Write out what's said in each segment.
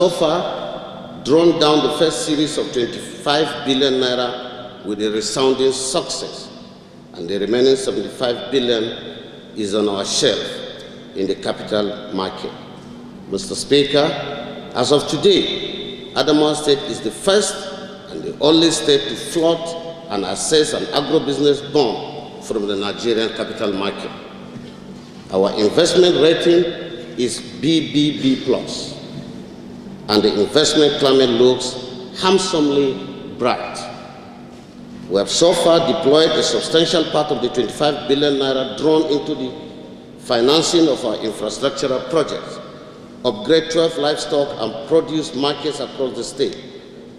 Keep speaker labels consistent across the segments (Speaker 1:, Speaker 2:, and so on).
Speaker 1: So far, drawn down the first series of 25 billion naira with a resounding success, and the remaining 75 billion is on our shelf in the capital market. Mr. Speaker, as of today, Adamawa State is the first and the only state to float and assess an agribusiness bond from the Nigerian capital market. Our investment rating is BBB+, and the investment climate looks handsomely bright. We have so far deployed a substantial part of the 25 billion naira drawn into the financing of our infrastructural projects, upgrade 12 livestock and produce markets across the state,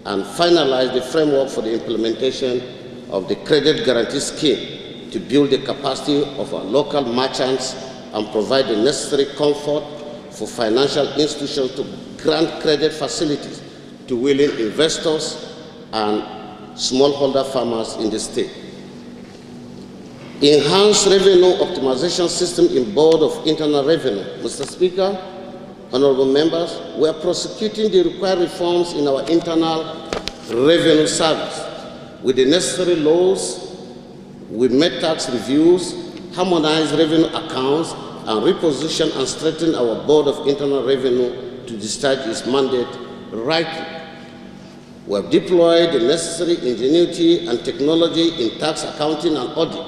Speaker 1: and finalize the framework for the implementation of the credit guarantee scheme to build the capacity of our local merchants and provide the necessary comfort for financial institutions to grant credit facilities to willing investors and smallholder farmers in the state. Enhanced revenue optimization system in Board of Internal Revenue. Mr. Speaker, honorable members, we are prosecuting the required reforms in our internal revenue service with the necessary laws. We made tax reviews, harmonized revenue accounts, and reposition and strengthen our Board of Internal Revenue to discharge its mandate rightly. We have deployed the necessary ingenuity and technology in tax accounting and audit,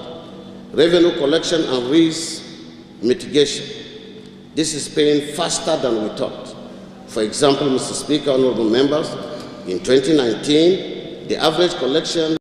Speaker 1: revenue collection and risk mitigation. This is paying faster than we thought. For example, Mr. Speaker, honorable members, in 2019, the average collection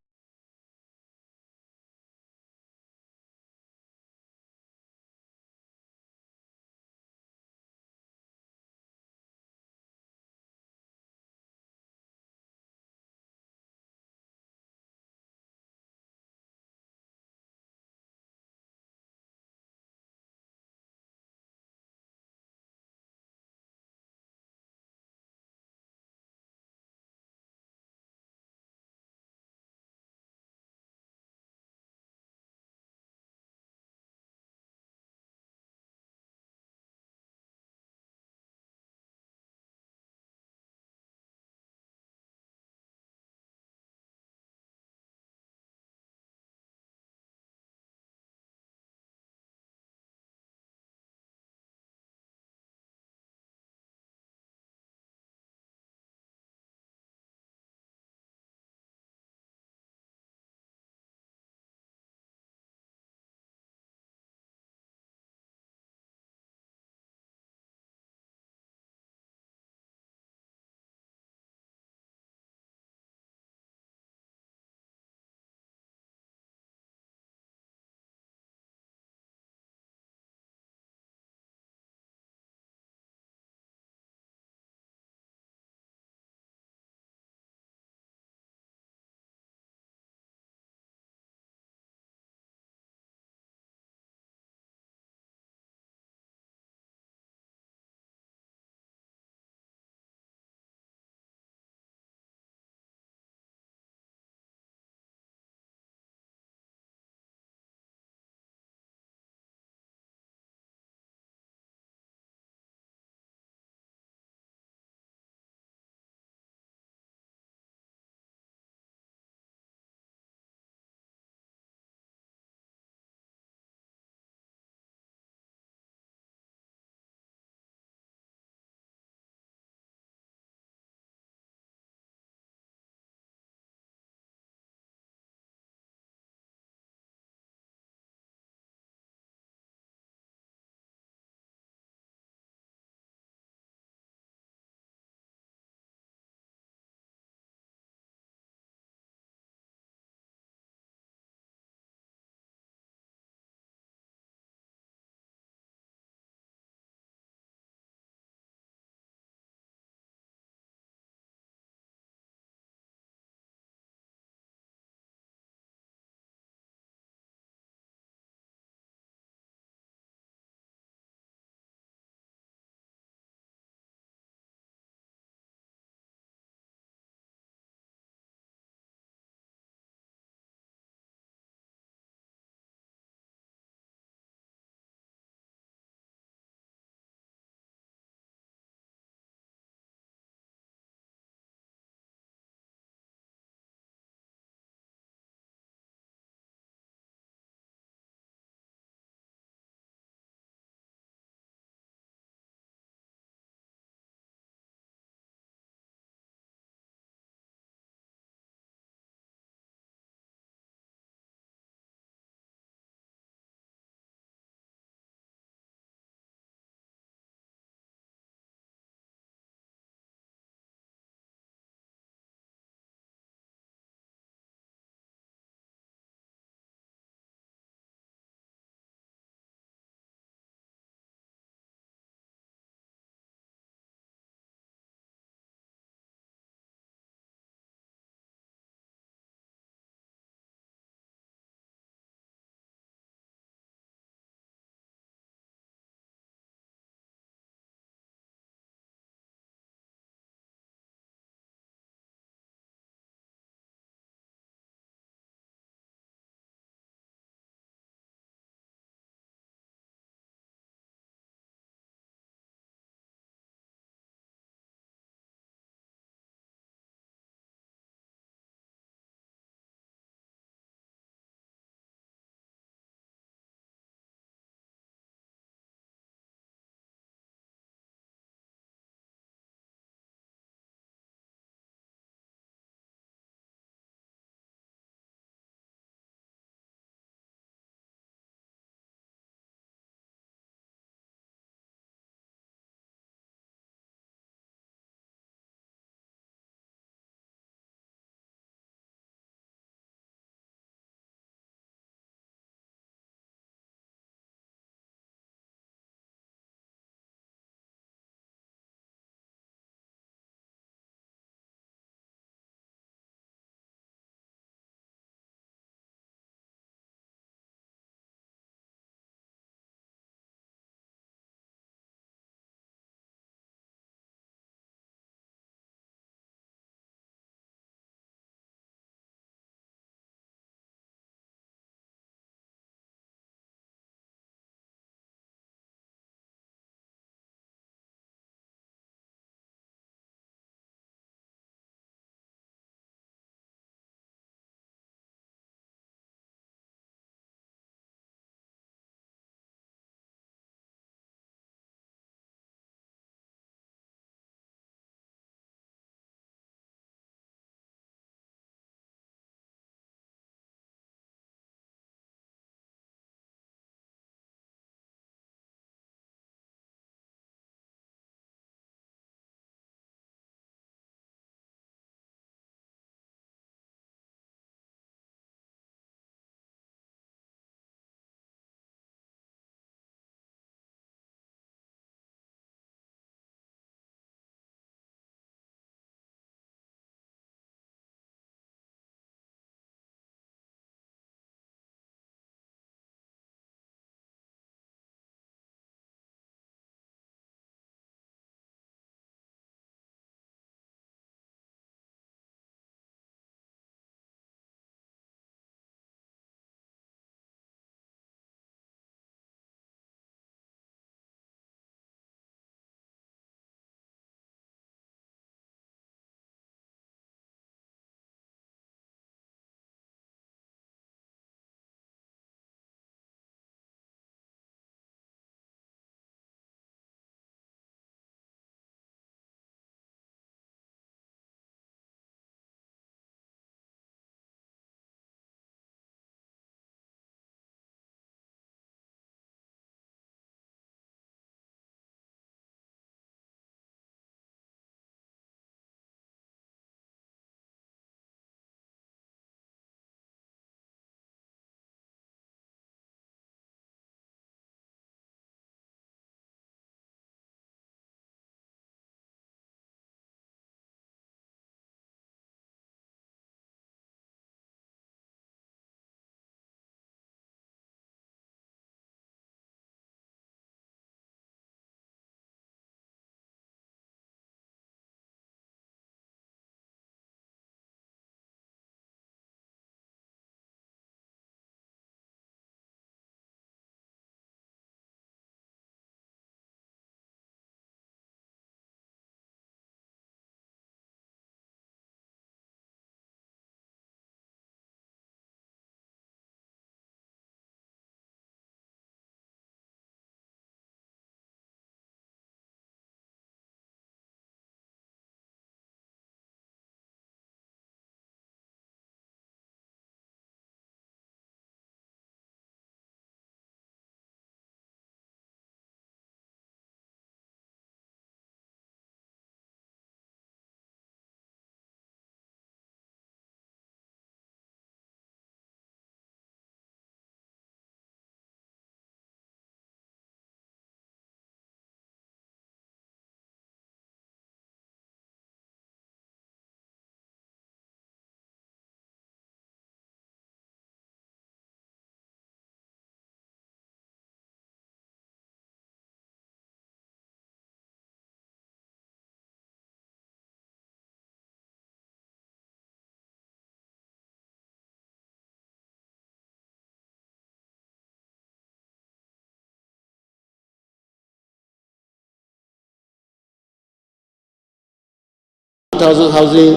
Speaker 1: 1,000 housing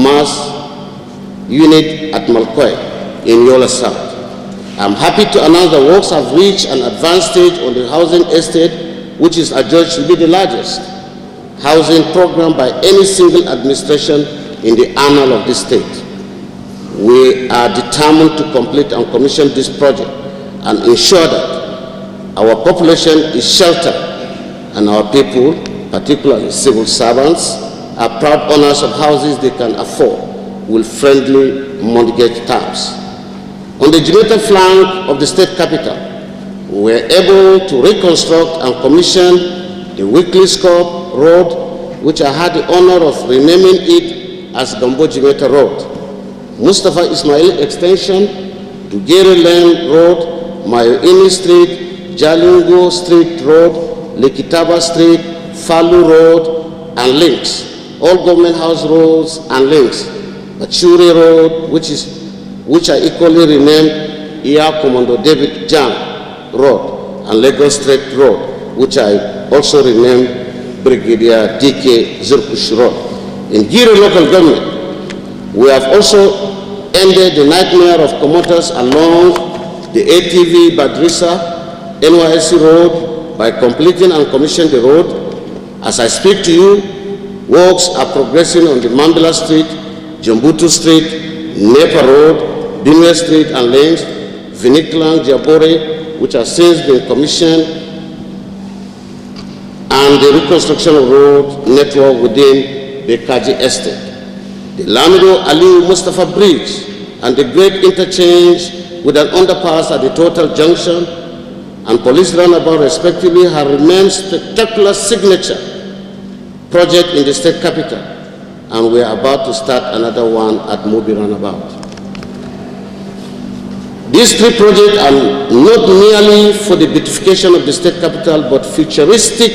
Speaker 1: mass unit at Malkoy in Yola South. I'm happy to announce the works have reached an advanced stage on the housing estate, which is adjudged to be the largest housing program by any single administration in the annal of this state. We are determined to complete and commission this project and ensure that our population is sheltered and our people, particularly civil servants, are proud owners of houses they can afford with friendly mortgage terms. On the Jamaica flank of the state capital, we were able to reconstruct and commission the Weekly Scope Road, which I had the honor of renaming it as Gambo Jamaica Road. Mustafa Ismail Extension, Tugere Lane Road, Mayoini Street, Jalingo Street Road, Lekitaba Street, Falu Road, and links. All government house roads and links. Bachuri Road, which I equally renamed Iya Commando David Jam Road, and Lagos Street Road, which I also renamed Brigadier DK Zurkush Road. In Giri local government, we have also ended the nightmare of commuters along the ATV Badrisa NYSC Road by completing and commissioning the road. As I speak to you, works are progressing on the Mambila Street, Jambutu Street, Nepa Road, Benue Street and lanes, Viniklang, Jabore, which has since been commissioned, and the reconstruction of road network within the Kaji Estate. The Lamido Aliu Mustafa Bridge and the great interchange with an underpass at the Total Junction and police roundabout respectively have remained spectacular signature project in the state capital, and we are about to start another one at Mobi roundabout. These three projects are not merely for the beautification of the state capital, but futuristic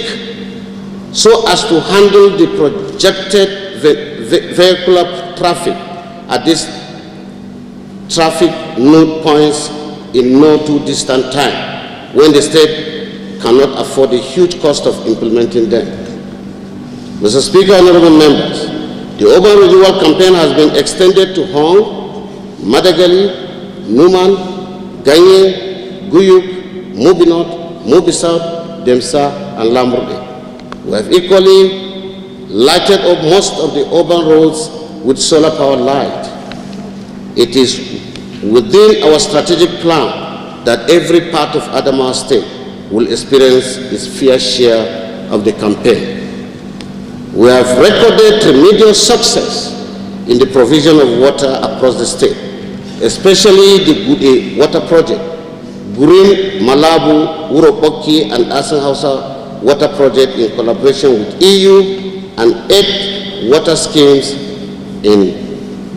Speaker 1: so as to handle the projected vehicular traffic at these traffic node points in no too distant time, when the state cannot afford the huge cost of implementing them. Mr. Speaker, honorable members, the urban renewal campaign has been extended to Hong, Madagali, Numan, Ganye, Guyuk, Mobi North, Mobi South, Demsa, and Lamurde. We have equally lighted up most of the urban roads with solar power light. It is within our strategic plan that every part of Adamawa State will experience its fair share of the campaign. We have recorded tremendous success in the provision of water across the state, especially the Gude water project, Green, Malabu, Uropoki, and Asan Hausa water project in collaboration with EU, and 8 water schemes in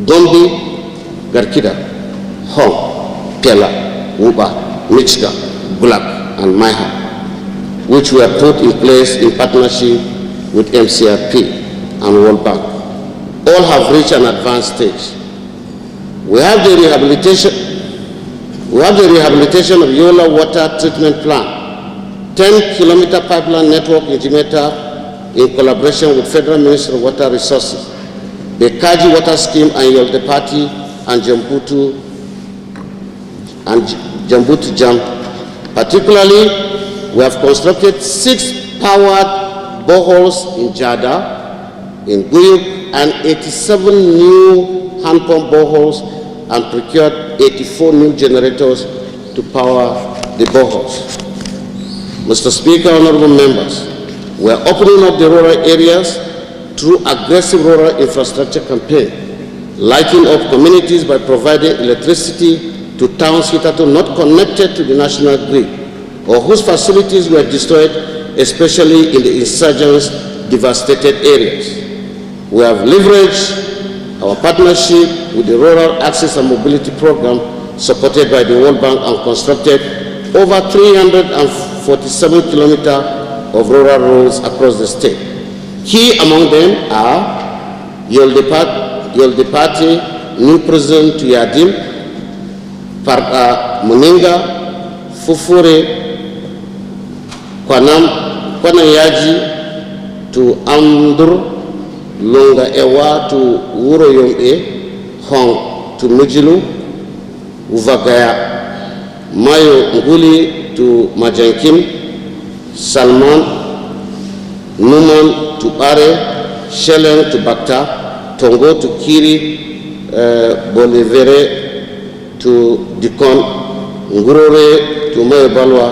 Speaker 1: Gombe, Garkida, Hong, Pela, Wuba, Michka, Gulak, and Maiha, which were put in place in partnership with MCRP and World Bank. All have reached an advanced stage. We have the rehabilitation of Yola water treatment plant, 10-kilometer pipeline network in Jamaica in collaboration with Federal Ministry of Water Resources, the Kaji Water Scheme and Yolde Party and Jambutu Jam. Particularly, we have constructed 6 powered boreholes in Jada, in Guyuk, and 87 new hand pump boreholes, and procured 84 new generators to power the boreholes. Mr. Speaker, honorable members, we are opening up the rural areas through aggressive rural infrastructure campaign, lighting up communities by providing electricity to towns hitherto not connected to the national grid, or whose facilities were destroyed, especially in the insurgents' devastated areas. We have leveraged our partnership with the Rural Access and Mobility Program supported by the World Bank and constructed over 347 kilometers of rural roads across the state. Key among them are Yolde Party, New Prison to Yadim, Muninga, Fufure, Kwanayaji to Amdur, Longa Ewa to Uroyombe, Hong to Mujilu, Uvagaya, Mayo Nguli to Majankim, Salman, Numan to Are, Shelen to Bakta, Tongo to Kiri, Bolivere to Dikon, Ngurore to Mayobalwa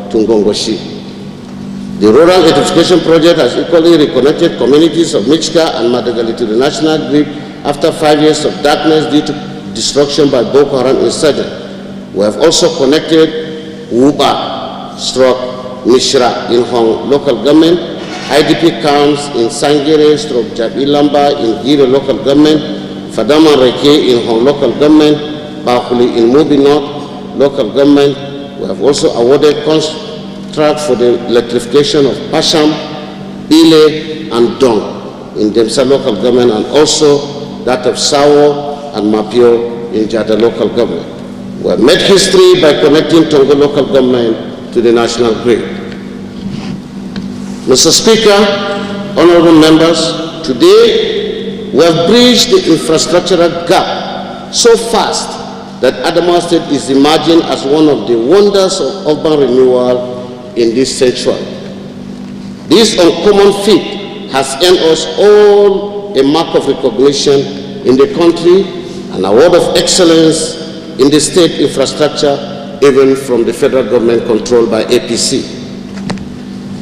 Speaker 1: to Ngongoshi. The Rural Electrification Project has equally reconnected communities of Michka and Madagali to the national grid after 5 years of darkness due to destruction by Boko Haram insurgents. We have also connected Wuba, Mishra in Hong local government, IDP camps in Sangere, Jabilamba in Gire local government, Fadama Reke in Hong local government, Bahuli in Mubi North local government. We have also awarded contract for the electrification of Pasham, Ile, and Dong in Demsa local government, and also that of Sawo and Mapio in Jada local government. We have made history by connecting Tongo local government to the national grid. Mr. Speaker, honorable members, today we have bridged the infrastructural gap so fast that Adamawa State is emerging as one of the wonders of urban renewal in this century. This uncommon feat has earned us all a mark of recognition in the country, an award of excellence in the state infrastructure, even from the federal government controlled by APC.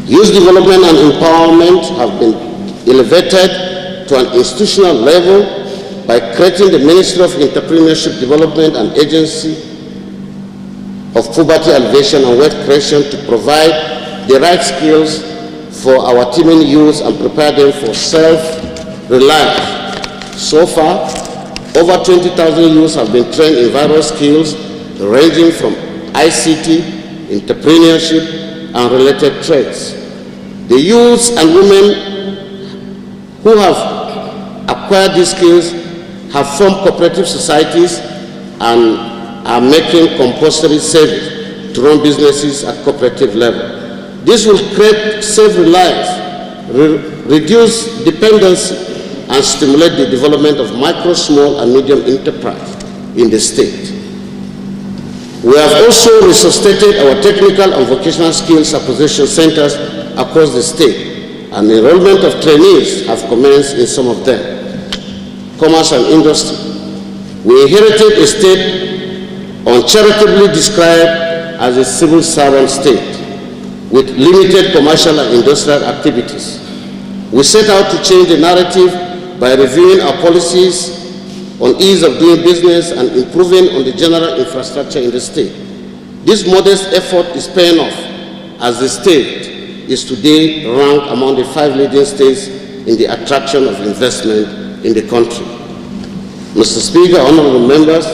Speaker 1: Youth development and empowerment have been elevated to an institutional level by creating the Ministry of Entrepreneurship Development and Agency of Poverty Alleviation and Wealth Creation to provide the right skills for our teeming youth and prepare them for self-reliance. So far, over 20,000 youths have been trained in various skills ranging from ICT, entrepreneurship, and related trades. The youths and women who have acquired these skills have formed cooperative societies and are making compulsory savings to run businesses at cooperative level. This will create self-reliance, reduce dependency, and stimulate the development of micro, small, and medium enterprise in the state. We have also resuscitated our technical and vocational skills acquisition centers across the state, and enrollment of trainees have commenced in some of them. Commerce and industry. We inherited a state uncharitably described as a civil servant state with limited commercial and industrial activities. We set out to change the narrative by reviewing our policies on ease of doing business and improving on the general infrastructure in the state. This modest effort is paying off as the state is today ranked among the 5 leading states in the attraction of investment in the country. Mr. Speaker, honorable members,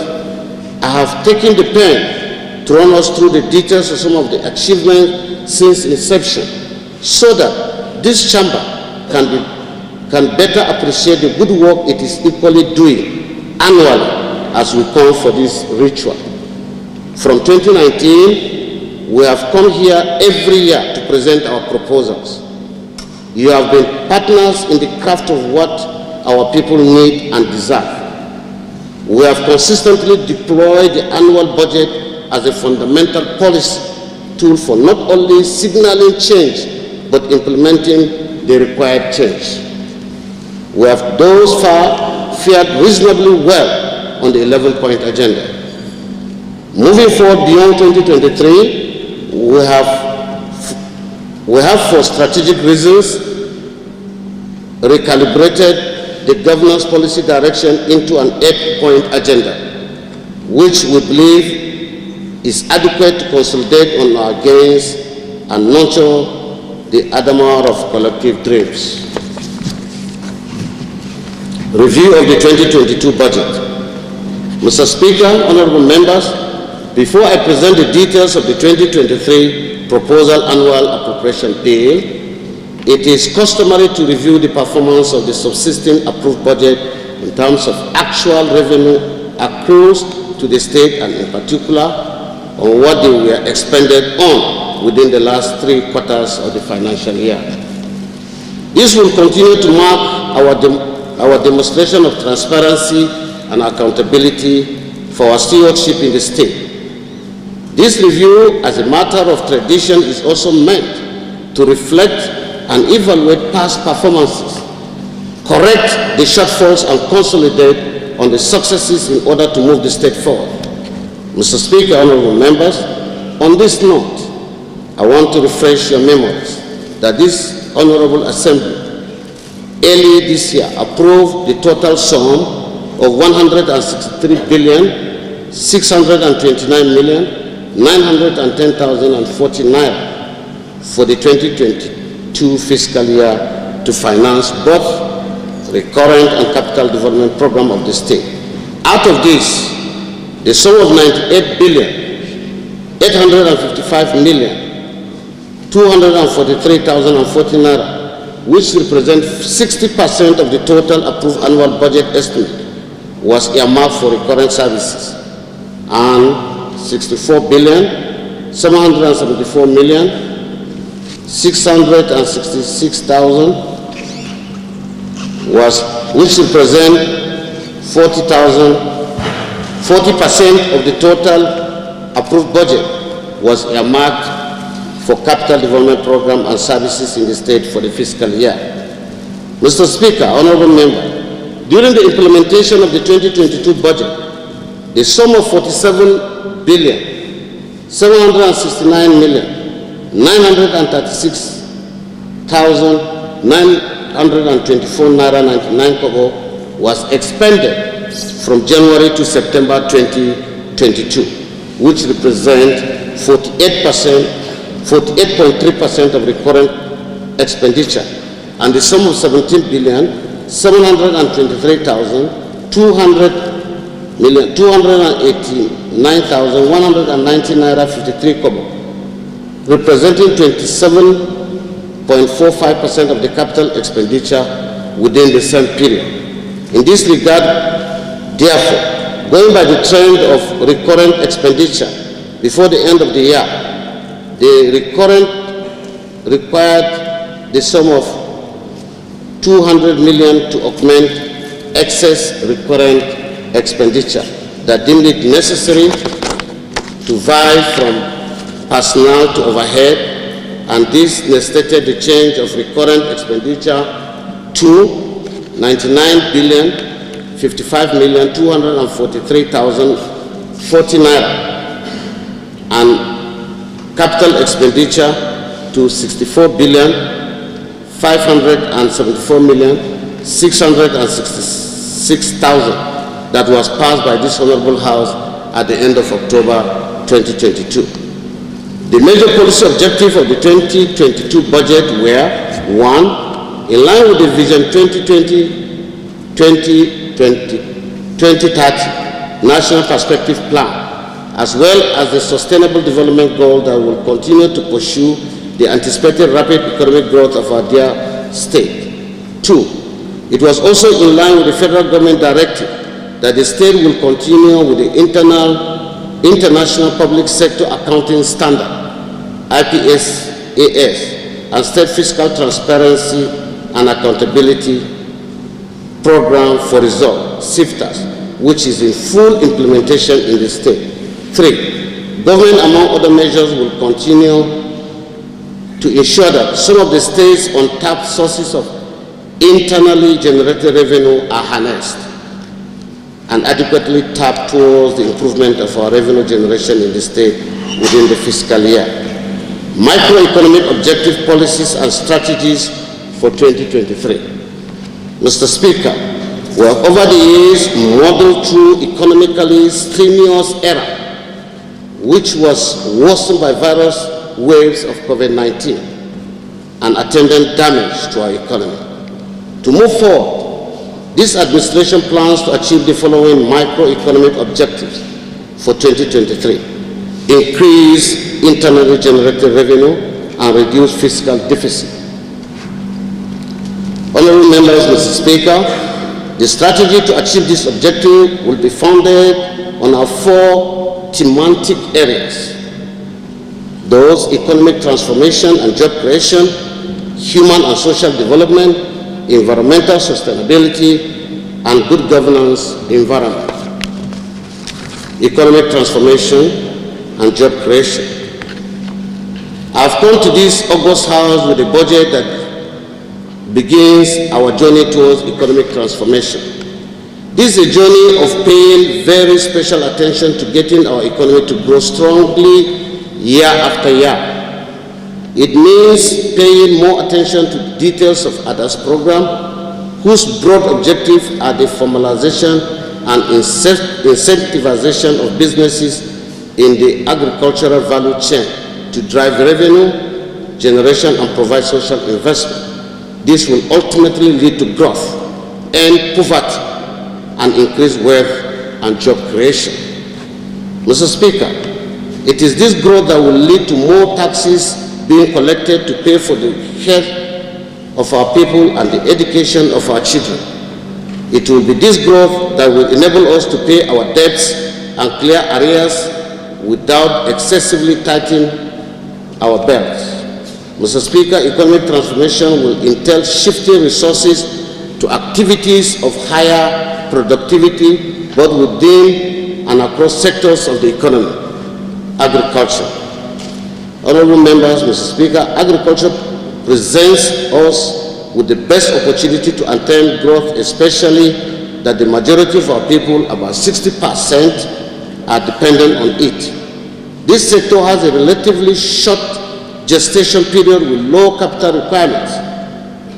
Speaker 1: I have taken the pen to run us through the details of some of the achievements since inception so that this chamber can better appreciate the good work it is equally doing annually as we come for this ritual. From 2019, we have come here every year to present our proposals. You have been partners in the craft of what our people need and desire. We have consistently deployed the annual budget as a fundamental policy tool for not only signaling change, but implementing the required change. We have thus far fared reasonably well on the 11-point agenda. Moving forward beyond 2023, we have for strategic reasons recalibrated the governance policy direction into an 8-point agenda, which we believe is adequate to consolidate on our gains and nurture the Adamawa of collective dreams. Review of the 2022 budget. Mr. Speaker, honorable members, before I present the details of the 2023 proposal annual appropriation bill, it is customary to review the performance of the subsisting approved budget in terms of actual revenue accrues to the state and in particular on what they were expended on within the last 3 quarters of the financial year. This will continue to mark our our demonstration of transparency and accountability for our stewardship in the state. This review, as a matter of tradition, is also meant to reflect and evaluate past performances, correct the shortfalls, and consolidate on the successes in order to move the state forward. Mr. Speaker, honorable members, on this note, I want to refresh your memories that this honorable assembly early this year approved the total sum of 163,629,910,040 naira for the 2022 fiscal year to finance both recurrent and capital development program of the state. Out of this, the sum of 98,855,243,040 naira, which represents 60% of the total approved annual budget estimate, was earmarked for recurrent services, and 64,774,666,000 was, which represent 40% of the total approved budget, was earmarked for capital development program and services in the state for the fiscal year. Mr. Speaker, honorable member, during the implementation of the 2022 budget, the sum of 47,739,936,924 naira 99 kobo was expended from January to September 2022, which represent 48.3% of recurrent expenditure, and the sum of 17,783,289,190 naira 53 kobo, representing 27.45% of the capital expenditure within the same period. In this regard, therefore, going by the trend of recurrent expenditure before the end of the year, the recurrent required the sum of 200 million to augment excess recurrent expenditure that deemed it necessary to vie from personnel to overhead, and this necessitated the change of recurrent expenditure to 99,055,243,040 naira, and capital expenditure to 64,574,666,000 that was passed by this Honorable House at the end of October 2022. The major policy objectives of the 2022 budget were: 1. In line with the Vision 2030 National Perspective Plan, as well as the Sustainable Development Goal that will continue to pursue the anticipated rapid economic growth of our dear state. 2. It was also in line with the federal government directive that the state will continue with the International Public Sector Accounting Standard, IPSAS, and State Fiscal Transparency and Accountability Program for Results, SIFTAS, which is in full implementation in the state. 3. Government, among other measures, will continue to ensure that some of the state's untapped sources of internally generated revenue are harnessed and adequately tapped towards the improvement of our revenue generation in the state within the fiscal year. Microeconomic objective policies and strategies for 2023. Mr. Speaker, we have over the years modeled through economically strenuous era, which was worsened by various waves of COVID-19 and attendant damage to our economy. To move forward, this administration plans to achieve the following microeconomic objectives for 2023: increase internally generated revenue and reduce fiscal deficit. Honorable members, Mr. Speaker, the strategy to achieve this objective will be founded on our 4 thematic areas: those economic transformation and job creation, human and social development, environmental sustainability, and good governance environment, economic transformation, and job creation. I've come to this August House with a budget that begins our journey towards economic transformation. This is a journey of paying very special attention to getting our economy to grow strongly year after year. It means paying more attention to the details of ADA's program, whose broad objectives are the formalization and incentivization of businesses in the agricultural value chain to drive revenue generation and provide social investment. This will ultimately lead to growth, end poverty, and increase wealth and job creation. Mr. Speaker, it is this growth that will lead to more taxes being collected to pay for the health of our people and the education of our children. It will be this growth that will enable us to pay our debts and clear arrears without excessively tightening our belts. Mr. Speaker, economic transformation will entail shifting resources to activities of higher productivity, both within and across sectors of the economy. Agriculture. Honorable members, Mr. Speaker, agriculture presents us with the best opportunity to attain growth, especially that the majority of our people, about 60%, are dependent on it. This sector has a relatively short gestation period with low capital requirements,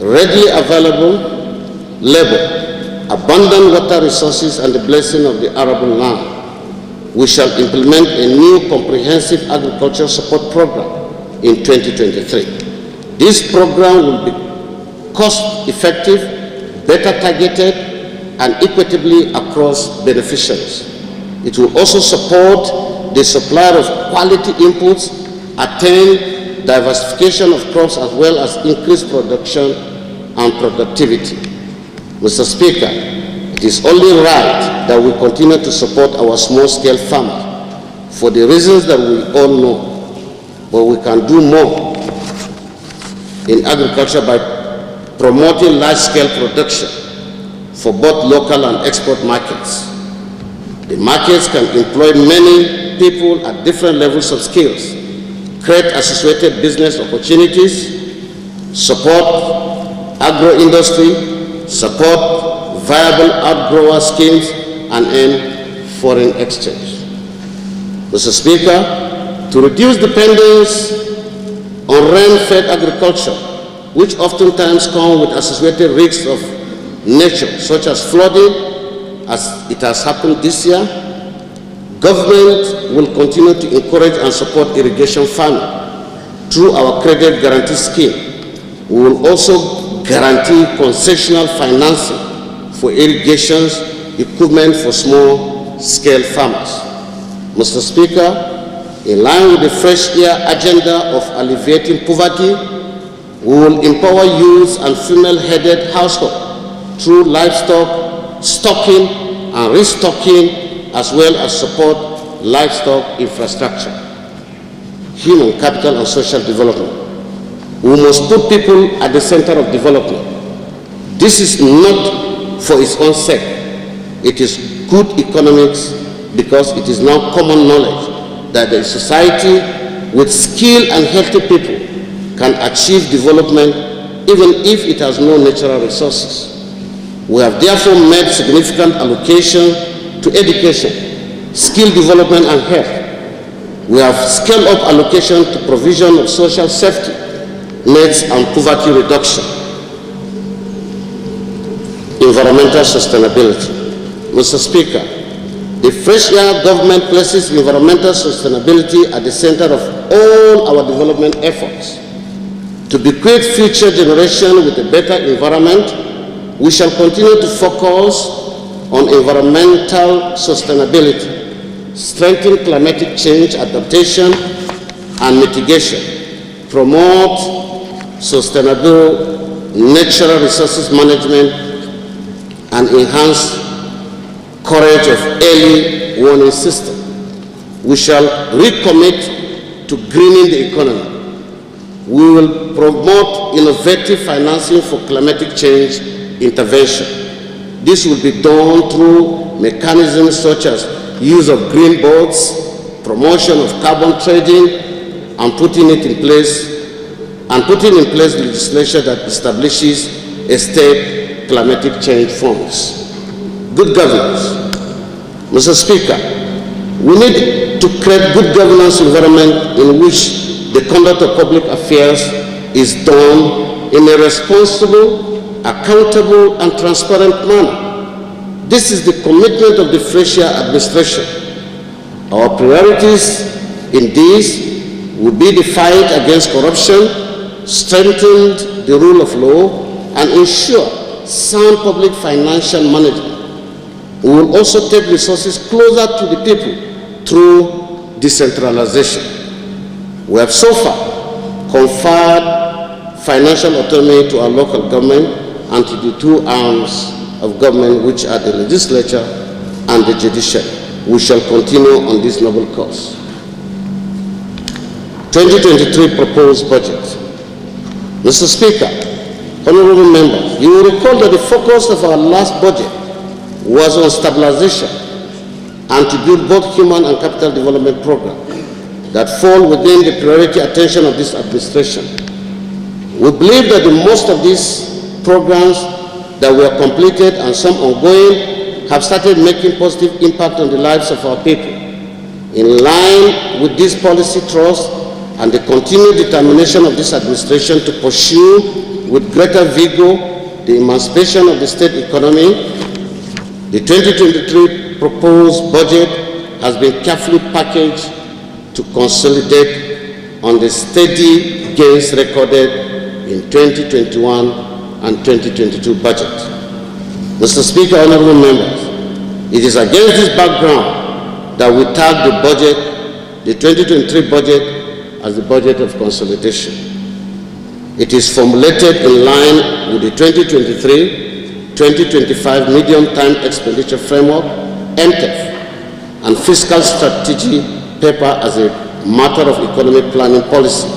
Speaker 1: readily available labor, abundant water resources, and the blessing of the arable land. We shall implement a new comprehensive agricultural support program in 2023. This program will be cost-effective, better targeted, and equitably across beneficiaries. It will also support the supply of quality inputs, attain diversification of crops, as well as increase production and productivity. Mr. Speaker, it is only right that we continue to support our small-scale farmers for the reasons that we all know, but we can do more in agriculture by promoting large-scale production for both local and export markets. The markets can employ many people at different levels of skills, create associated business opportunities, support agro-industry, support viable outgrower schemes, and earn foreign exchange. Mr. Speaker, to reduce dependence on rain-fed agriculture, which oftentimes come with associated risks of nature, such as flooding, as it has happened this year, government will continue to encourage and support irrigation farming through our credit guarantee scheme. We will also guarantee concessional financing for irrigation equipment for small-scale farmers. Mr. Speaker, in line with the Fresh Air agenda of alleviating poverty, we will empower youth and female-headed households through livestock stocking and restocking, as well as support livestock infrastructure, human capital, and social development. We must put people at the center of development. This is not for its own sake. It is good economics because it is now common knowledge that a society with skilled and healthy people can achieve development even if it has no natural resources. We have therefore made significant allocation to education, skill development, and health. We have scaled up allocation to provision of social safety nets and poverty reduction. Environmental sustainability. Mr. Speaker, the Fresh Air government places environmental sustainability at the center of all our development efforts. To bequeath future generations with a better environment, we shall continue to focus on environmental sustainability, strengthen climatic change adaptation and mitigation, promote sustainable natural resources management, and enhance coverage of early warning system. We shall recommit to greening the economy. We will promote innovative financing for climatic change intervention. This will be done through mechanisms such as use of green bonds, promotion of carbon trading, and putting in place legislation that establishes a state climatic change funds. Good governance. Mr. Speaker, we need to create good governance environment in which the conduct of public affairs is done in a responsible, accountable, and transparent manner. This is the commitment of the Freshia administration. Our priorities in this will be the fight against corruption, strengthen the rule of law, and ensure sound public financial management. We will also take resources closer to the people through decentralization. We have so far conferred financial autonomy to our local government and to the two arms of government, which are the legislature and the judiciary. We shall continue on this noble course. 2023 proposed budget. Mr. Speaker, honorable members, you will recall that the focus of our last budget was on stabilization and to build both human and capital development programs that fall within the priority attention of this administration. We believe that the most of these programs that were completed and some ongoing have started making positive impact on the lives of our people. In line with this policy thrust and the continued determination of this administration to pursue with greater vigor the emancipation of the state economy, the 2023 proposed budget has been carefully packaged to consolidate on the steady gains recorded in 2021 and 2022 budget. Mr. Speaker, honorable members, it is against this background that we tag the budget, the 2023 budget, as the budget of consolidation. It is formulated in line with the 2023-2025 medium-term expenditure framework, MTEF, and fiscal strategy paper as a matter of economic planning policy,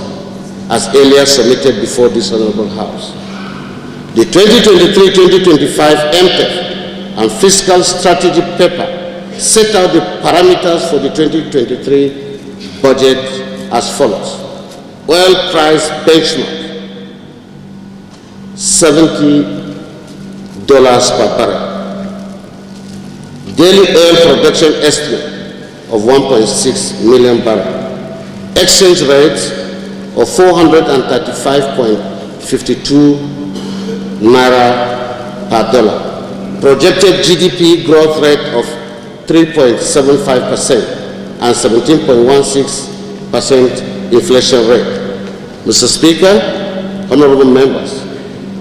Speaker 1: as earlier submitted before this honorable House. The 2023-2025 MTEF and fiscal strategy paper set out the parameters for the 2023 budget as follows. Oil price benchmark, $70 per barrel. Daily oil production estimate of 1.6 million barrels. Exchange rate of 435.52 naira per dollar. Projected GDP growth rate of 3.75% and 17.16% inflation rate. Mr. Speaker, honorable members,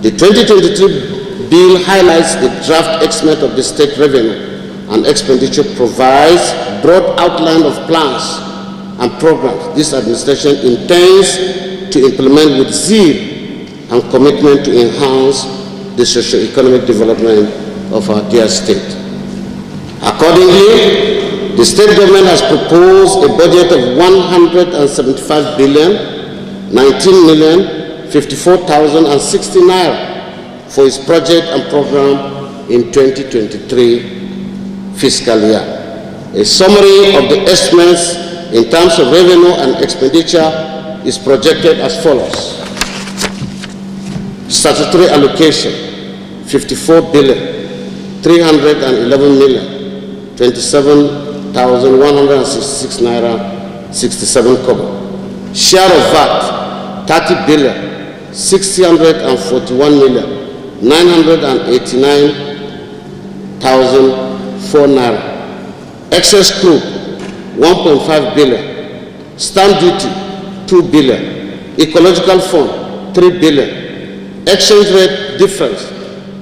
Speaker 1: the 2023 bill highlights the draft estimate of the state revenue and expenditure, provides broad outline of plans and programs this administration intends to implement with zeal and commitment to enhance the socio-economic development of our dear state. Accordingly, the state government has proposed a budget of 175 billion, 19,054,060 naira for its project and program in 2023 fiscal year. A summary of the estimates in terms of revenue and expenditure is projected as follows. Statutory allocation, 54 billion, 311 million, 27,166 naira, 67 kobo. Share of VAT, 30 billion, 641 million, 989,004 naira. Excess crude, 1.5 billion. Stamp duty, 2 billion. Ecological fund, 3 billion. Exchange rate difference,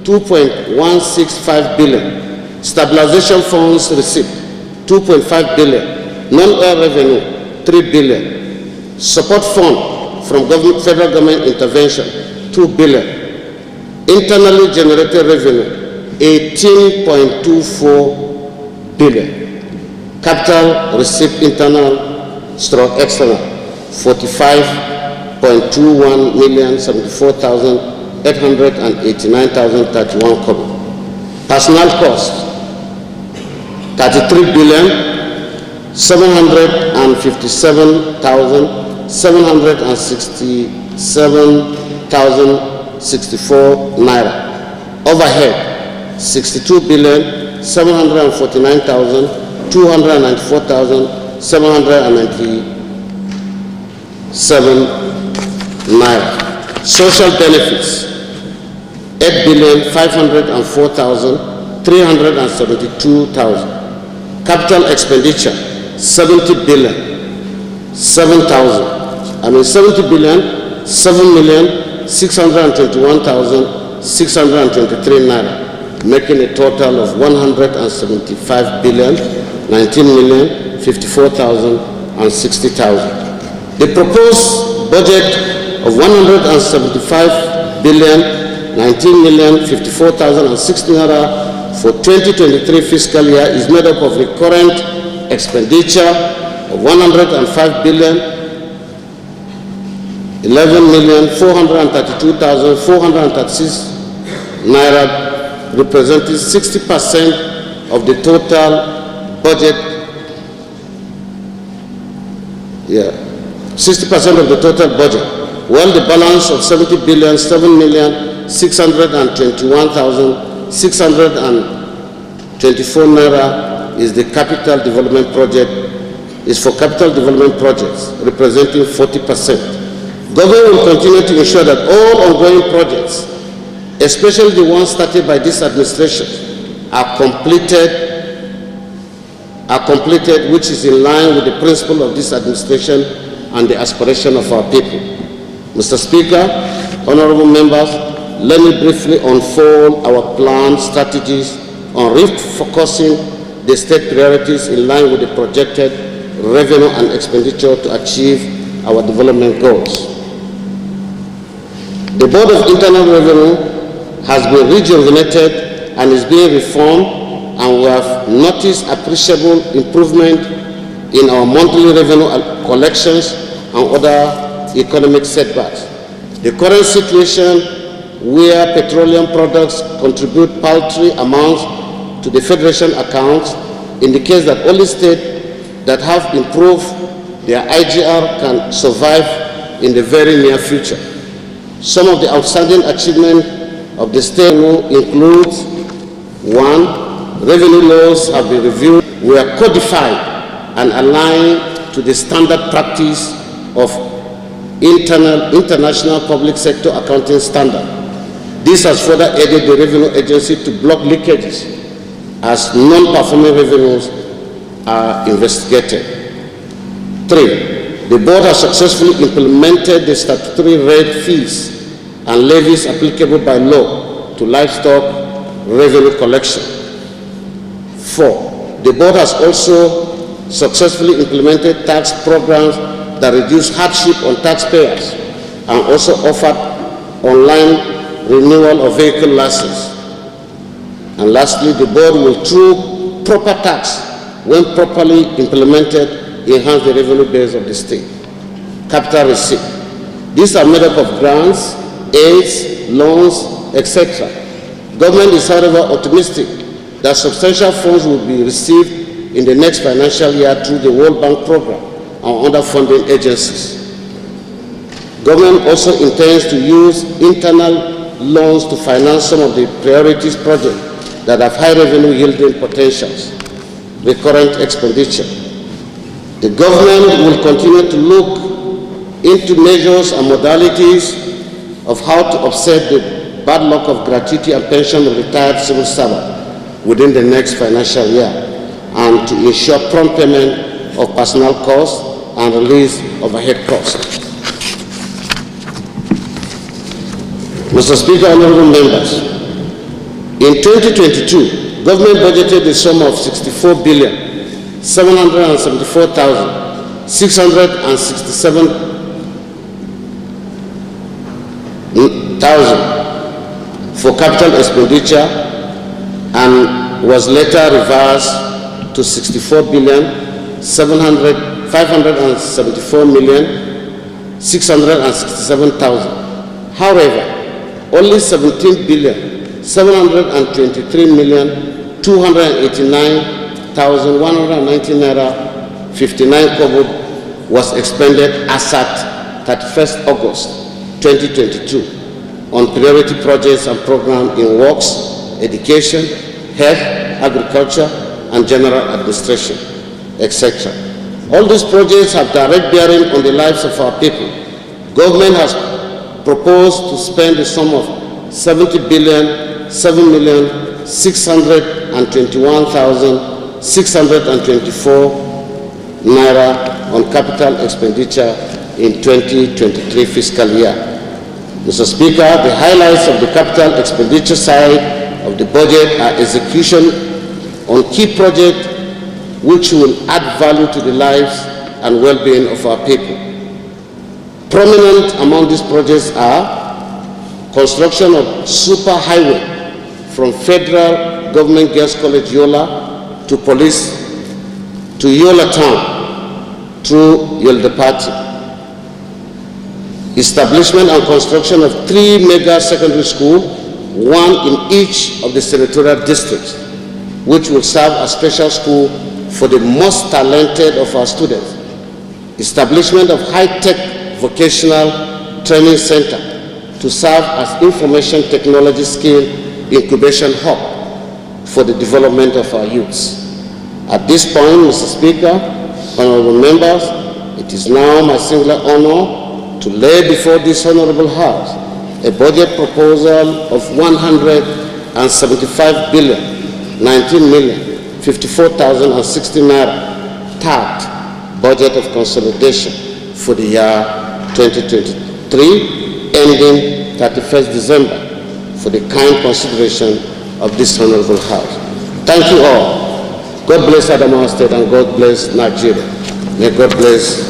Speaker 1: 2.165 billion. Stabilization funds receipt, 2.5 billion. Non-oil revenue, 3 billion. Support fund from federal government intervention, 2 billion. Internally generated revenue, 18.24 billion. Capital receipt internal / external, 45 1,274,889,031 kobo. Personnel cost 33,757,767,064 naira. Overhead 62,749,294,797 naira. Social benefits 8,504,372,000. Capital expenditure 70 billion 7,621,623 naira, making a total of 175 billion 19,054,060,000. The proposed budget of 175 billion 19,054,060 naira for 2023 fiscal year is made up of recurrent expenditure of 105 billion 11,432,436 naira, representing 60% of the total budget. 60% of the total budget, while the balance of 70 billion 7,621,624 naira is the capital development project, is for capital development projects, representing 40%. Government will continue to ensure that all ongoing projects, especially the ones started by this administration, are completed, which is in line with the principle of this administration and the aspiration of our people. Mr. Speaker, honorable members, let me briefly unfold our planned strategies on refocusing the state priorities in line with the projected revenue and expenditure to achieve our development goals. The Board of Internal Revenue has been rejuvenated and is being reformed, and we have noticed appreciable improvement in our monthly revenue collections and other economic setbacks. The current situation where petroleum products contribute paltry amounts to the Federation accounts indicates that only states that have improved their IGR can survive in the very near future. Some of the outstanding achievements of the state include: 1. Revenue laws have been reviewed, were codified and aligned to the standard practice of international public sector accounting standard. This has further aided the Revenue Agency to block leakages as non-performing revenues are investigated. 3. The board has successfully implemented the statutory rate fees and levies applicable by law to livestock revenue collection. 4. The board has also successfully implemented tax programs that reduce hardship on taxpayers and also offered online renewal of vehicle license. And lastly, the board will, through proper tax, when properly implemented, enhance the revenue base of the state. Capital receipt. These are made up of grants, aids, loans, etc. Government is, however, optimistic that substantial funds will be received in the next financial year through the World Bank program and other funding agencies. Government also intends to use internal loans to finance some of the priorities projects that have high revenue yielding potentials. Recurrent expenditure. The government will continue to look into measures and modalities of how to offset the bad luck of gratuity and pension of retired civil servants within the next financial year, and to ensure prompt payment of personnel costs and release overhead costs. Mr. Speaker, honorable members, in 2022, government budgeted a sum of 64,774,667 for capital expenditure, and was later reversed to 64,574,000,000 667,000. However, only 17,723,289,190 naira 59 kobo was expended as at 31st August 2022 on priority projects and programs in works, education, health, agriculture, and general administration, etc. All these projects have direct bearing on the lives of our people. Government has proposed to spend a sum of 70,7,621,624 naira on capital expenditure in 2023 fiscal year. Mr. Speaker, the highlights of the capital expenditure side of the budget are execution on key projects which will add value to the lives and well-being of our people. Prominent among these projects are construction of super highway from Federal Government Girls College Yola to Police to Yola Town through Yoldepati. Establishment and construction of 3 mega secondary schools, one in each of the senatorial districts, which will serve as special school for the most talented of our students. Establishment of high-tech vocational training center to serve as information technology skill incubation hub for the development of our youths. At this point, Mr. Speaker, honorable members, it is now my singular honor to lay before this honorable House a budget proposal of 175 billion, 19 million, 54,060 naira, tagged budget of consolidation for the year 2023, ending 31st December, for the kind consideration of this honorable House. Thank you all. God bless Adamawa State and God bless Nigeria. May God bless.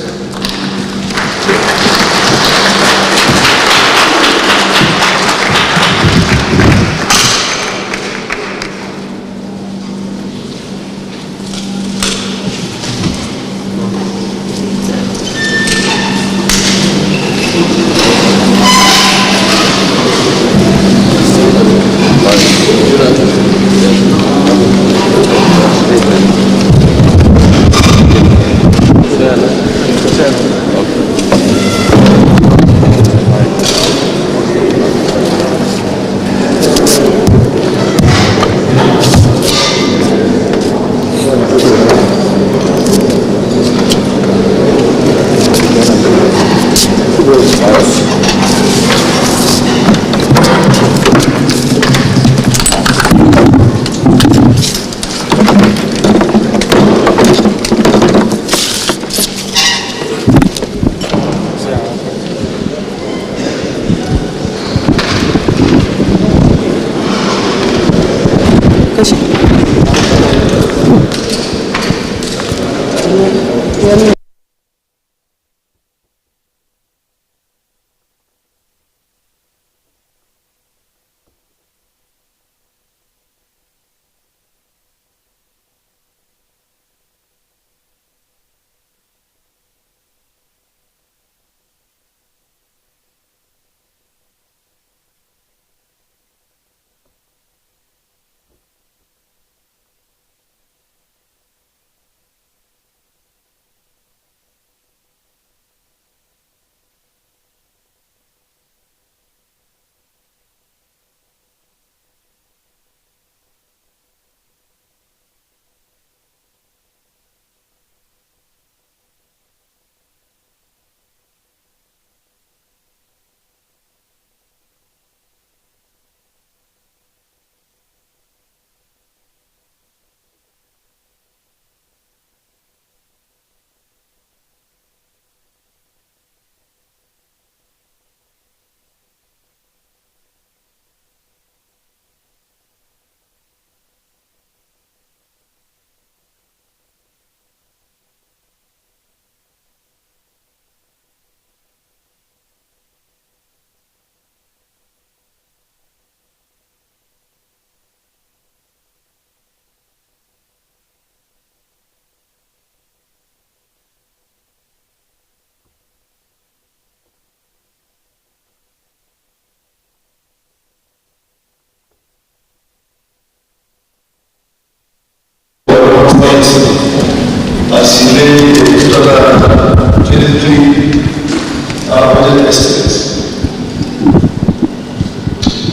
Speaker 2: as he made the 2023 budget estimates.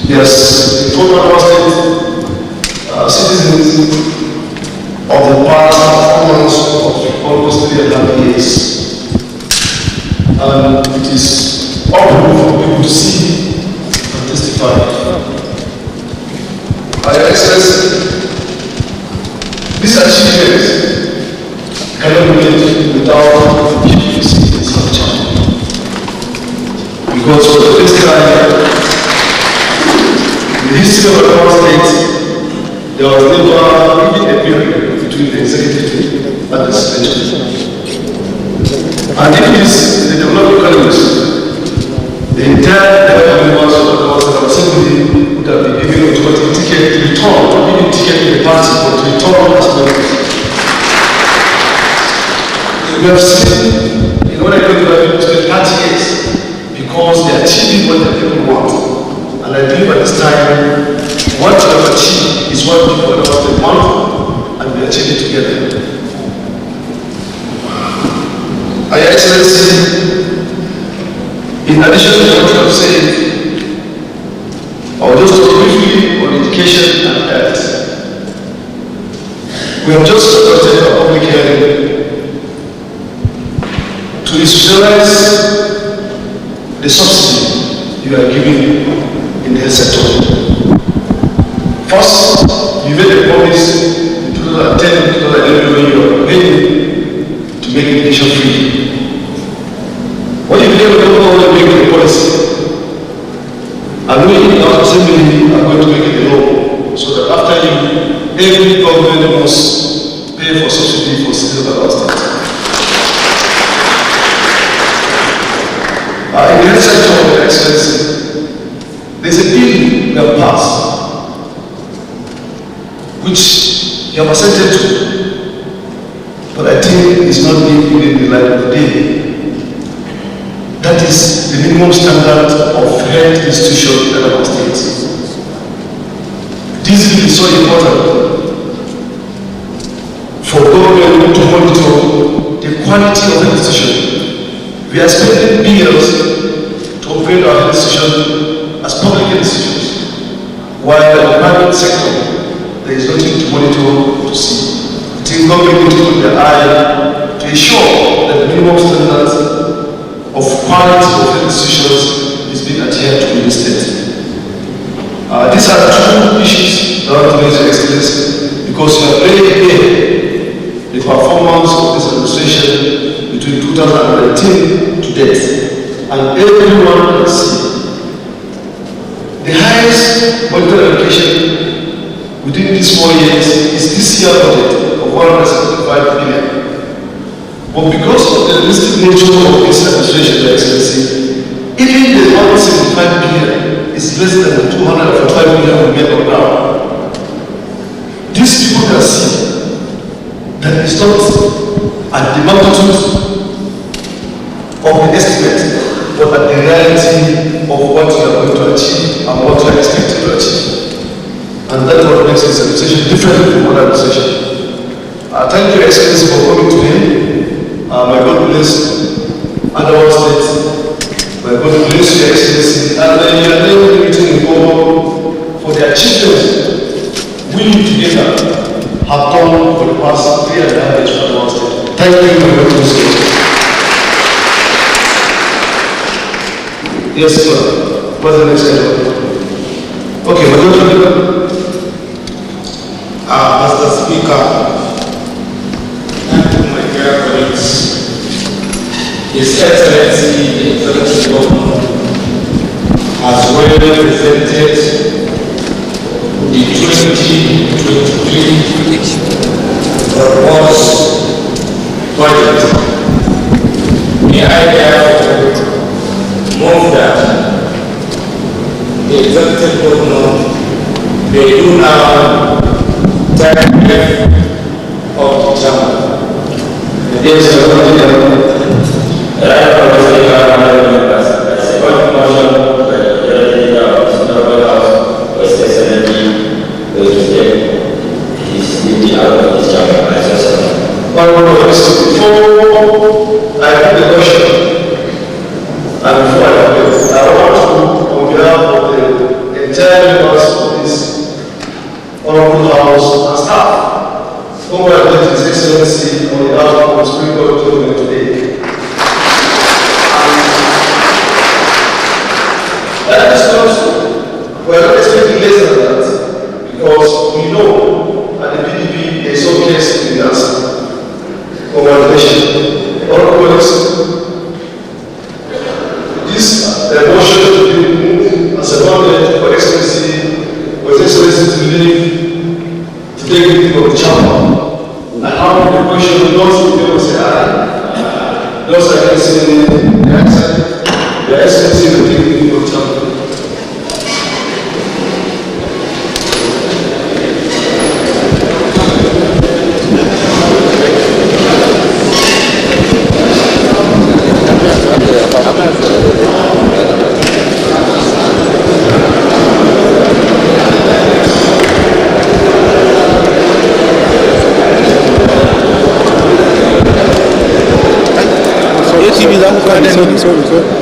Speaker 2: Yes, the total State citizens of the past performance of almost 3.5 years. And it is up for people to see and testify. Your Excellency, this achievement cannot be made without keeping citizens of China. Because for the first time in the history of our state, there was never even a period between the executive and the legislature. And if it is the developed economies, the entire members of the Assembly would have been given automatic ticket to return, even ticket to the party, but to return as members. We have seen in what I go to spend 30 years because they are achieving what the people want. And I believe at this time, what we have achieved is what people want they want, and we achieve it together. Your Excellency, in addition to what you have said, I will just talk briefly on education and health. We have just conducted a public hearing to institutionalize the subsidy you are giving in the health sector. First, you made a promise in 2010-2011 when you were ready to make education free. What if you never know how to make the policy? And we in our assembly are going to make it a law so that after you, every government must pay for subsidy for citizens of our state. In the health sector of the Excellency, there's a bill we have passed which you have assented to, but I think it's not being given the light of the day. That is the minimum standard of health institutions in our state. This is so important for government to monitor the quality of the institution. We are spending billions to operate our health institutions as public institutions, while in the private sector there is nothing to monitor to see. I think government needs to put their eye to ensure that the minimum standards of quality of health institutions is being adhered to in the state. These are two issues that I want to mention, Excellency, because you have already here the performance of this administration between 2019 to date, and everyone can see the highest monetary allocation within these 4 years is this year's budget of 175 billion. But because of the realistic nature of this administration, Your Excellency, even the 175 billion is less than the 245 billion we get on now. These people can see that it's not at the magnitude of the estimate, but at the reality of what you are going to achieve and what you are expected to achieve. And that's what makes this administration different from other administration. Thank you, Excellency, for coming today. My God bless our state. My God bless Your Excellency. And then you are able to meeting in God for the achievements we together have done for the past 3.5 years for our state. Thank you, my God bless you. Yes, sir. What's the next step? Okay, my God.
Speaker 3: Mr. Speaker, my dear colleagues, His Excellency, the Executive Governor, has well presented the 2023 proposed budget. May I therefore move that the Executive Governor may do now take of the Chairman. Yes, sir. Right from the Speaker, members, I support the motion by the President of the Honorable House, His Excellency, to take his duty out of his Chairman.
Speaker 2: Honorable Before I put the question, and before I forget, I want to, on behalf of the entire members of this honorable house and staff, congratulate His Excellency on the outcome of the Supreme Court judgment today. That is not, we are not expecting less than that, because we know at the PDP there is no case in the answer. Congratulations. All colleagues, this motion to be moved as a mandate for Excellency, for His Excellency to leave, to take the lead of the chapter. And now the question, those who don't say aye, those I can say the answer, the Excellency will take the lead of the chapter.
Speaker 4: Sorry.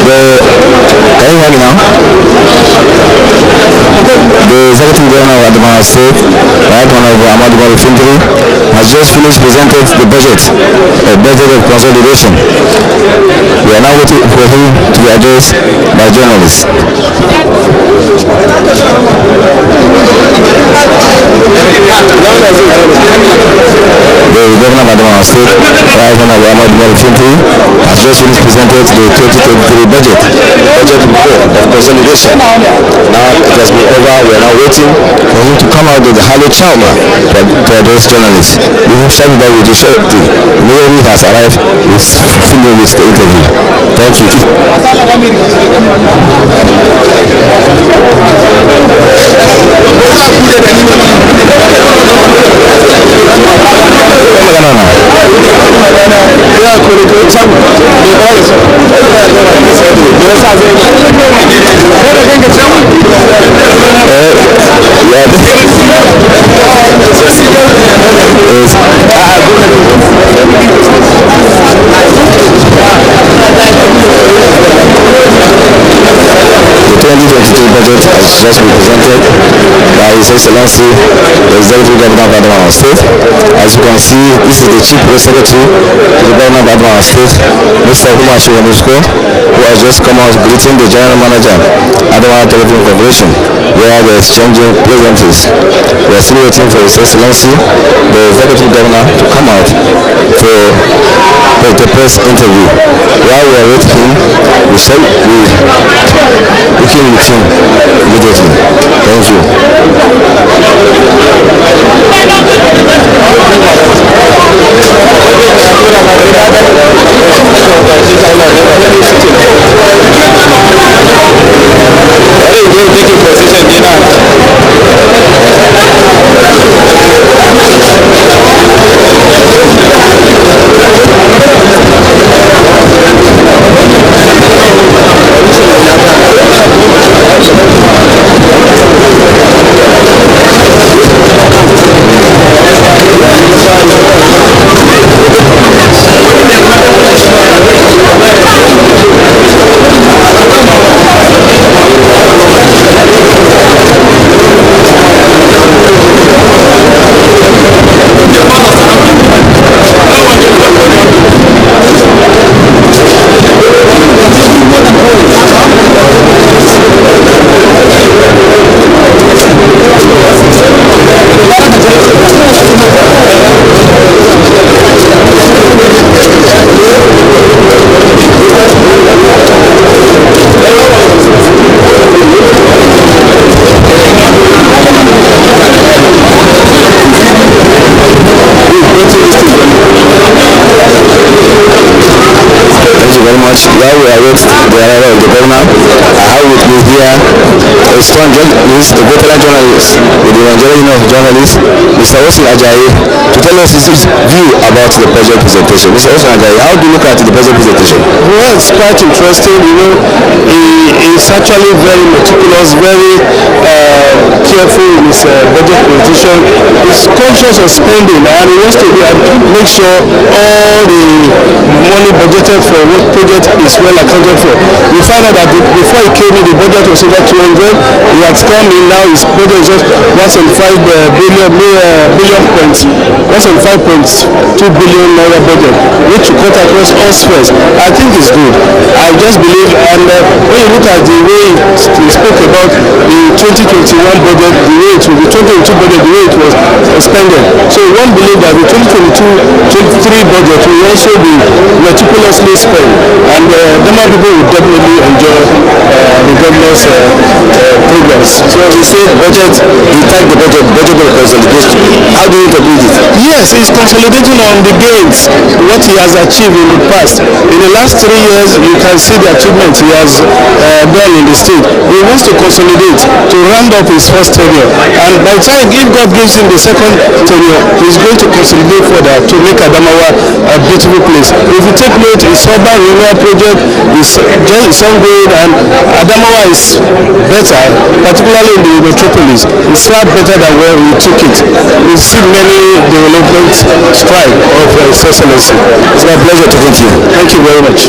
Speaker 5: Can you hear me now? The Executive Governor of Adamawa State, Right Honorable Ahmadu Bello Fintiri, has just finished presenting the budget, a budget of consolidation. We are now waiting for him to be addressed by journalists. The Governor of Adamawa State, Right Honorable Ahmadu Bello Fintiri, has just finished presenting the 2023 budget report of consolidation. Now it has been over. We are now waiting for him to come out with the Halo Chalma to address journalists. We will share that with you shortly. Immediately has arrived, we continue with the interview. Thank you. The 2022 budget has just been presented by His Excellency, the Executive Governor of Adamawa State. As you can see, this is the Chief Press Secretary to the Governor of Adamawa State, Mr. Umashi Wanusko, who has just come out greeting the General Manager, Adamawa Telephone Corporation, where they are exchanging pleasantries. We are still waiting for His Excellency, the Executive Governor, to come out for the press interview. While we are waiting, we shall be looking with him immediately. Thank you. While we await the arrival of the governor, I have with me here a strong journalist, a veteran journalist with the Nigerian Union of Journalists, Mr. Osin Ajayi, to tell us his view about the budget presentation. Mr. Osin Ajayi, how do you look at the budget presentation?
Speaker 2: Well, it's quite interesting. You know, he's actually very meticulous, very careful in his budget presentation. He's conscious of spending, and he wants to make sure all the money budgeted for what project is well accounted for. We found out that before he came in, the budget was over 200. He has come in now, his budget is just 1.5 billion naira budget, which you cut across all spheres. I think it's good. I just believe, and when you look at the way he spoke about the 2021 budget, the way it was, the 2022 budget, the way it was expended. So one believe that the 2022-23 budget will also be meticulously spent, and the more people will definitely enjoy the governor's programs.
Speaker 5: So we say budget, he tagged the budget of consolidation. How do you interpret it?
Speaker 2: Yes, he's consolidating on the gains, what he has achieved in the past. In the last 3 years, you can see the achievements he has done in the state. He wants to consolidate, to round up his first tenure. And by the time, if God gives him the second tenure, he's going to consolidate further to make Adamawa a beautiful place. If you take note, his urban renewal project is ongoing, and Adamawa is better, particularly in the metropolis. It's far better than where we took it. We see many development strive of His Excellency.
Speaker 5: It's my pleasure talking to you.
Speaker 2: Thank you very much.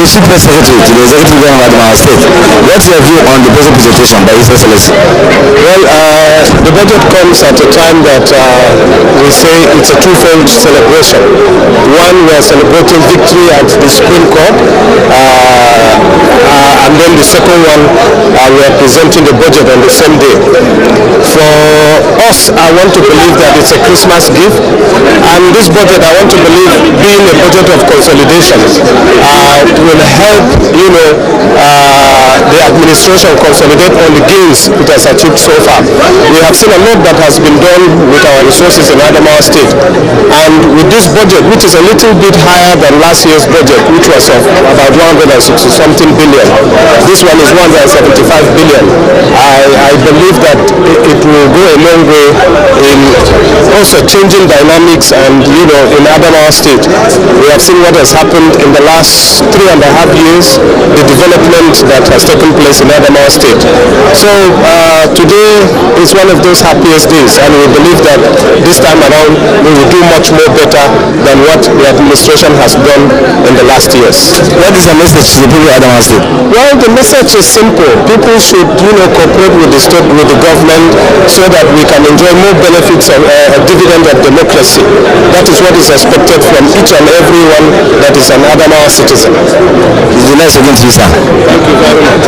Speaker 5: the Chief Press Secretary to the Executive Governor of Adamawa State. What's your view on the budget presentation by His Excellency?
Speaker 4: Well, the budget comes at a time that we say it's a twofold celebration. One, we are celebrating victory at the Supreme Court, and then the second one, we are presenting the budget on the same day. For us, I want to believe that it's a Christmas gift, and this budget, I want to believe, being a budget of consolidation, will help, the administration consolidate on the gains it has achieved so far. We have seen a lot that has been done with our resources in Adamawa State, and with this budget, which is a little bit higher than last year's budget, which was of about 160-something billion. This one is 175 billion. I believe that it will go a long way in also changing dynamics, and in Adamawa State, we have seen what has happened in the last 3.5 years, the development that has taken place in Adamawa State. So today is one of those happiest days, and we believe that this time around we will do much more better than what the administration has done in the last years.
Speaker 5: What is the message to the people of Adamawa State?
Speaker 4: Well, the message is simple. People should, cooperate with the state, with the government, so that we can enjoy more benefits of a dividend of democracy. That is what is expected from each and every one that is an Adamawa citizen.
Speaker 5: It's the nice again to you, sir.
Speaker 4: Thank you very much.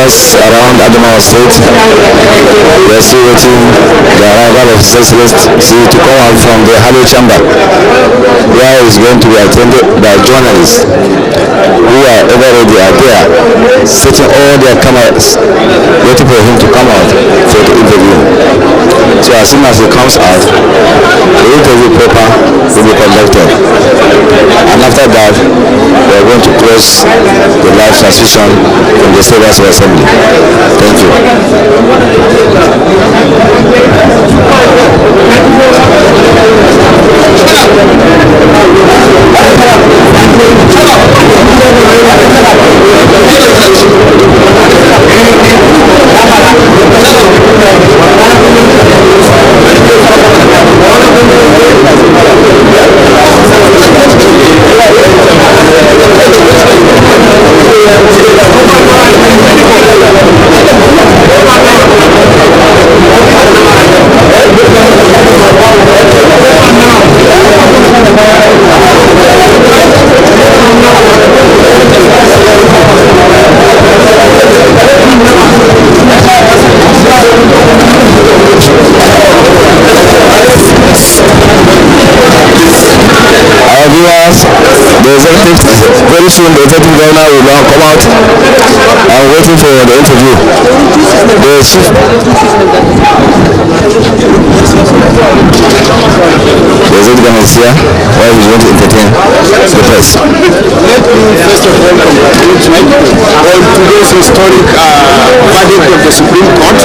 Speaker 5: leaders around Adamawa State. We are still waiting the arrival of His Excellency to come out from the Halo Chamber, where he is going to be attended by journalists who are ever ready are there, setting all their cameras, waiting for him to come out for the interview. So as soon as he comes out, the interview paper will be conducted. And after that, we are going to close the live transmission from the State House of Assembly. Thank you. The executive, very soon the executive governor will now come out. I'm waiting for the interview. The chief. The executive governor is here, while he's going to entertain the press.
Speaker 4: Let me first of all congratulate you on today's historic verdict of the Supreme Court.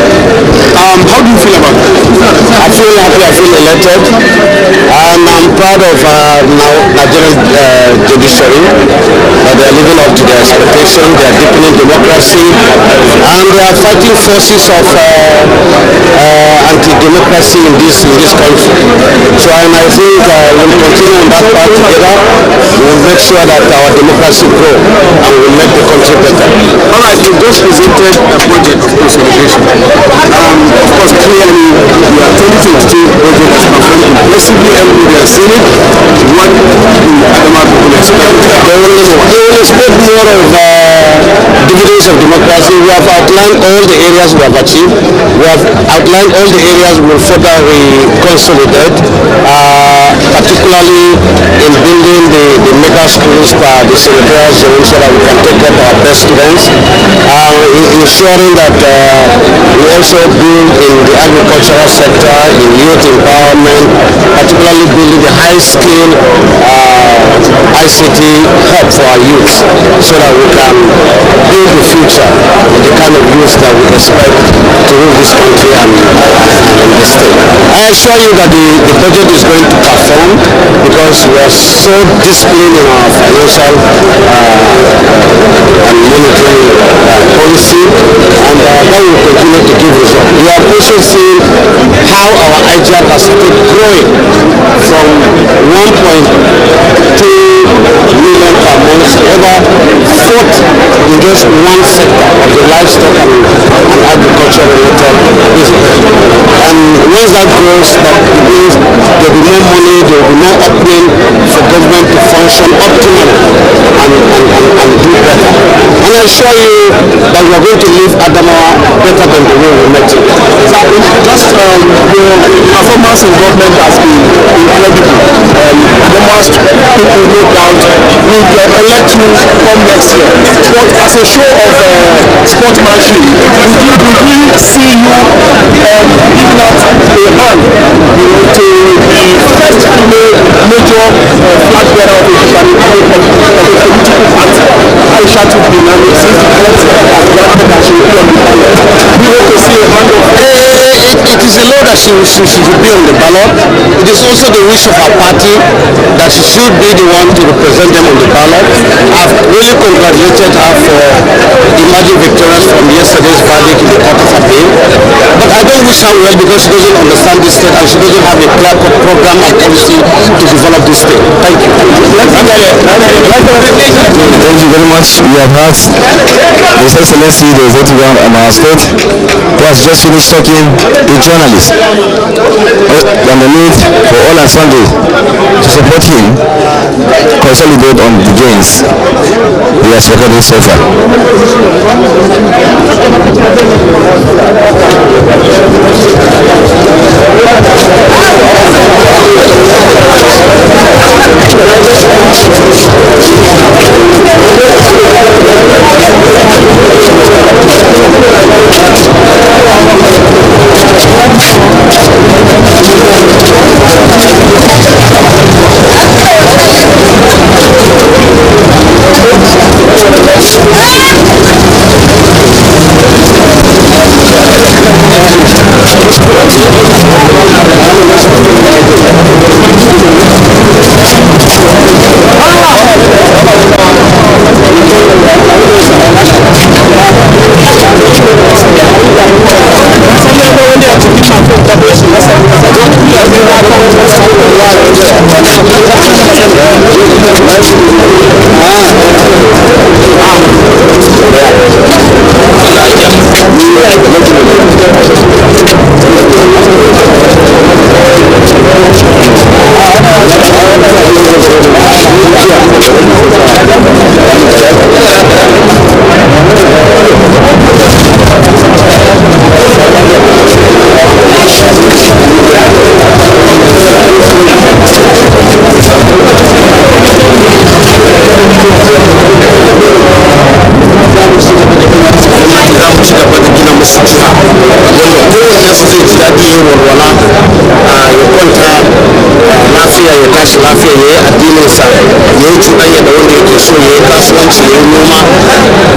Speaker 4: How do you feel about that?
Speaker 1: I feel happy, I feel elated, and I'm proud of Nigerian judiciary that they are living up to their expectation. They are deepening democracy, and they are fighting forces of anti-democracy in this country. So I think we'll continue on that path together. We will make sure that our democracy grow and we will make the country better.
Speaker 4: All right, you just presented a budget of consolidation. Of course, clearly, your 2022 budget has performed impressively. Everybody has seen it. What do Adamawa people expect?
Speaker 1: They will expect more of dividends of democracy. We have outlined all the areas we have achieved. We have outlined all the areas we will further consolidate, particularly in building the mega schools for the senatorial zone so that we can take care of our best students, ensuring that we also build in the agricultural sector, in youth empowerment, particularly building the high-skill ICT hub for our youth so that we can build the future with the kind of youth that we expect to rule this country and the state. I assure you that the budget is going to perform because we are so disciplined in our financial and monetary policy, and that will continue to give results. We have also seen how our IGR has started growing from 1.2 million per month to over 40 in just one sector of the livestock and agriculture related business. And once that grows, that means there will be more money, there will be more opening for government to function optimally and do better. And I assure you that we are going to leave Adamawa better than the way we met it.
Speaker 4: Just your performance in government has been incredible. Adamawa's people, no doubt, will elect you come next year. But as a show of sportsmanship, would we see you if not a hand to the first major flag bearer of a political party, Aisha to be since the president has granted that she will be on the ballot. We want to see a hand of
Speaker 1: it is a law that she should be on the ballot. It is also the wish of her party that she should be the one to represent them on the ballot. I've really congratulated her for emerging victorious from yesterday's verdict in the Court of Appeal. But I don't wish her well because she doesn't understand this state and she doesn't have a clear-cut program and policy to develop this state. Thank you.
Speaker 5: Thank you very much. We have heard His Excellency, the Executive Governor of our state, who has just finished talking to journalists on the need for all and sundry to support him consolidate on the gains we have recorded so far.
Speaker 6: lafiya ya yi addininsa ya yi cuɗanya da wanda yake so ya yi kasuwanci ya yi noma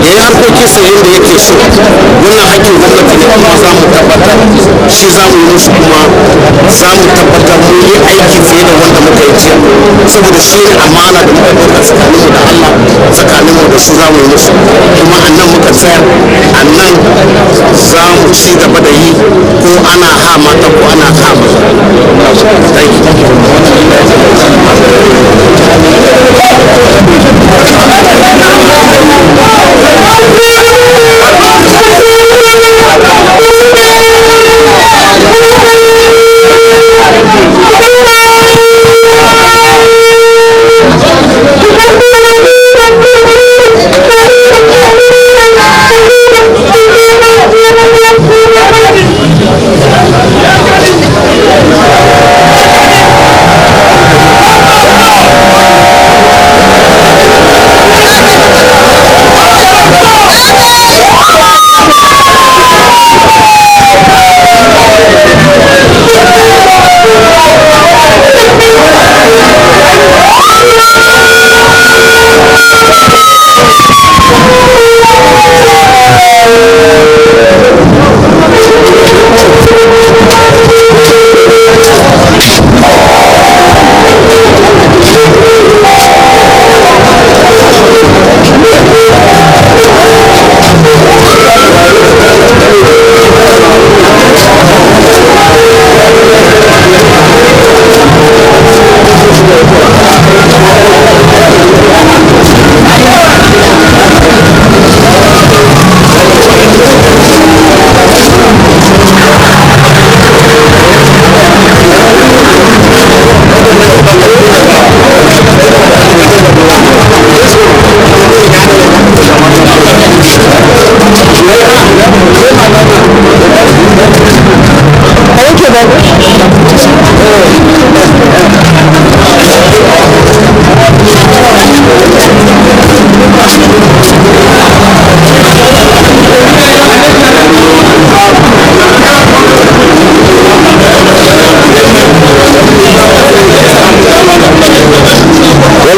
Speaker 6: ya yi harkokinsa yadda yake so. Wannan hakkin gwamnati ne kuma za mu tabbatar shi za mu yi musu, kuma za mu tabbatar mun yi aiki fiye da wanda muka yi jiya, saboda shi ne amana da muka ɗauka tsakaninmu da Allah, tsakaninmu da su za mu yi musu, kuma a nan muka tsaya, a nan za mu ci gaba da yi, ko ana ha mata ko ana ha maza.